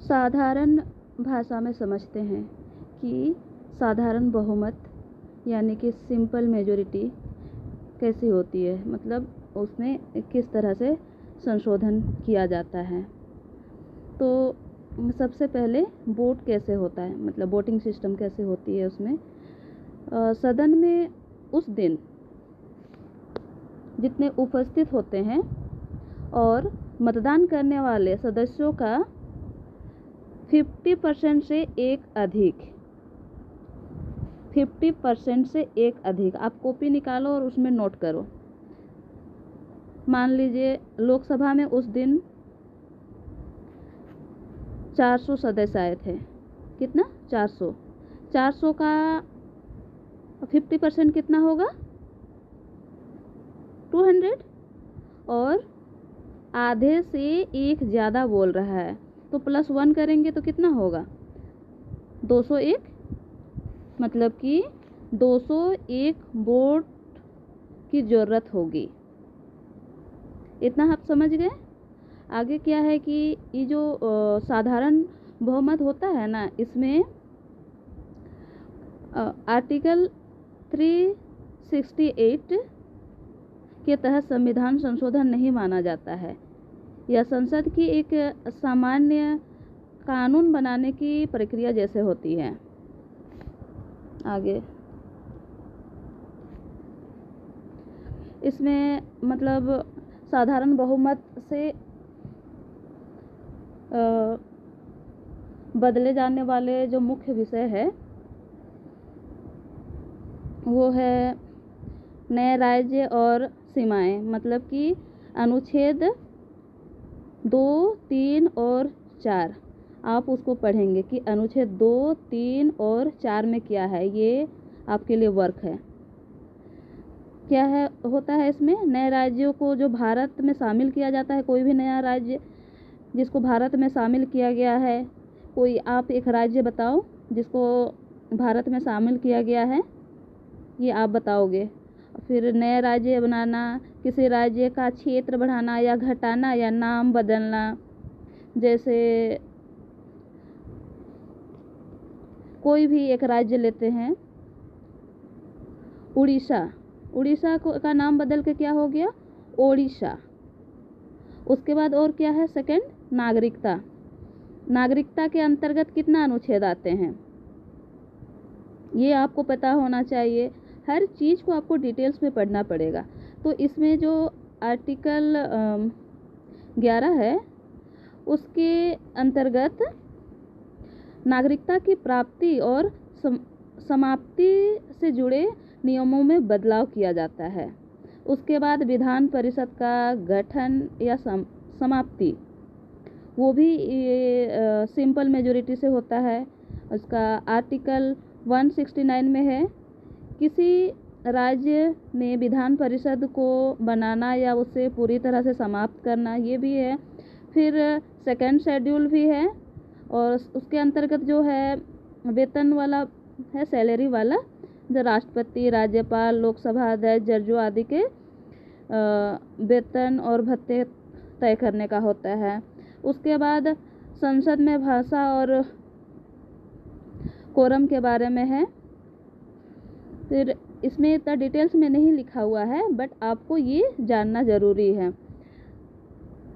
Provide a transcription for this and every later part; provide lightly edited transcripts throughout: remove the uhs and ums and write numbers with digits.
साधारण भाषा में समझते हैं कि साधारण बहुमत यानी कि सिंपल मेजॉरिटी कैसी होती है, मतलब उसमें किस तरह से संशोधन किया जाता है। तो सबसे पहले वोट कैसे होता है, मतलब वोटिंग सिस्टम कैसे होती है उसमें। सदन में उस दिन जितने उपस्थित होते हैं और मतदान करने वाले सदस्यों का 50% से एक अधिक, 50% से एक अधिक, आप कॉपी निकालो और उसमें नोट करो। मान लीजिए लोकसभा में उस दिन 400 सदस्य आए थे। कितना? 400। 400 का 50% कितना होगा? 200। और आधे से एक ज़्यादा बोल रहा है तो +1 करेंगे तो कितना होगा? 201। मतलब कि 201 वोट की ज़रूरत होगी। इतना आप समझ गए। आगे क्या है कि ये जो साधारण बहुमत होता है ना, इसमें आर्टिकल 368 के तहत संविधान संशोधन नहीं माना जाता है। यह संसद की एक सामान्य कानून बनाने की प्रक्रिया जैसे होती है। आगे इसमें मतलब साधारण बहुमत से बदले जाने वाले जो मुख्य विषय है वो है नए राज्य और सीमाएं। मतलब कि अनुच्छेद 2, 3 और 4 आप उसको पढ़ेंगे कि अनुच्छेद 2, 3 और 4 में क्या है। ये आपके लिए वर्क है। क्या है होता है इसमें, नए राज्यों को जो भारत में शामिल किया जाता है, कोई भी नया राज्य जिसको भारत में शामिल किया गया है, कोई आप एक राज्य बताओ जिसको भारत में शामिल किया गया है, ये आप बताओगे। फिर नया राज्य बनाना, किसी राज्य का क्षेत्र बढ़ाना या घटाना या नाम बदलना। जैसे कोई भी एक राज्य लेते हैं, उड़ीसा, उड़ीसा का नाम बदल के क्या हो गया? ओडिशा। उसके बाद और क्या है? सेकंड, नागरिकता। नागरिकता के अंतर्गत कितना अनुच्छेद आते हैं, ये आपको पता होना चाहिए। हर चीज़ को आपको डिटेल्स में पढ़ना पड़ेगा। तो इसमें जो आर्टिकल 11 है उसके अंतर्गत नागरिकता की प्राप्ति और समाप्ति से जुड़े नियमों में बदलाव किया जाता है। उसके बाद विधान परिषद का गठन या समाप्ति, वो भी सिंपल मेजॉरिटी से होता है। उसका आर्टिकल 169 में है, किसी राज्य में विधान परिषद को बनाना या उसे पूरी तरह से समाप्त करना, ये भी है। फिर सेकंड शेड्यूल भी है और उसके अंतर्गत जो है वेतन वाला है, सैलरी वाला, जो राष्ट्रपति, राज्यपाल, लोकसभा अध्यक्ष, जजों आदि के वेतन और भत्ते तय करने का होता है। उसके बाद संसद में भाषा और कोरम के बारे में है। फिर इसमें इतना डिटेल्स में नहीं लिखा हुआ है, बट आपको ये जानना ज़रूरी है।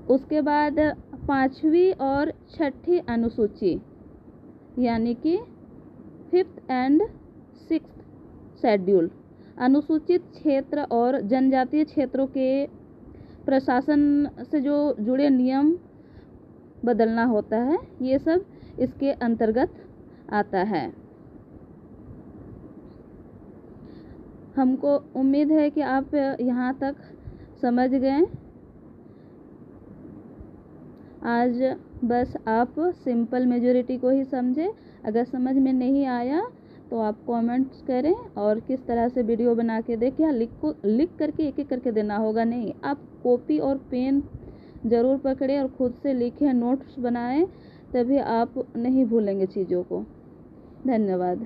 उसके बाद 5वीं और 6ठी अनुसूची यानी कि 5th and 6th शेड्यूल, अनुसूचित क्षेत्र और जनजातीय क्षेत्रों के प्रशासन से जो जुड़े नियम बदलना होता है, ये सब इसके अंतर्गत आता है। हमको उम्मीद है कि आप यहाँ तक समझ गए। आज बस आप सिंपल मेजॉरिटी को ही समझे। अगर समझ में नहीं आया तो आप कमेंट्स करें और किस तरह से वीडियो बना के देखें। लिख करके एक एक करके देना होगा, नहीं, आप कॉपी और पेन ज़रूर पकड़ें और खुद से लिखें, नोट्स बनाएं, तभी आप नहीं भूलेंगे चीज़ों को। धन्यवाद।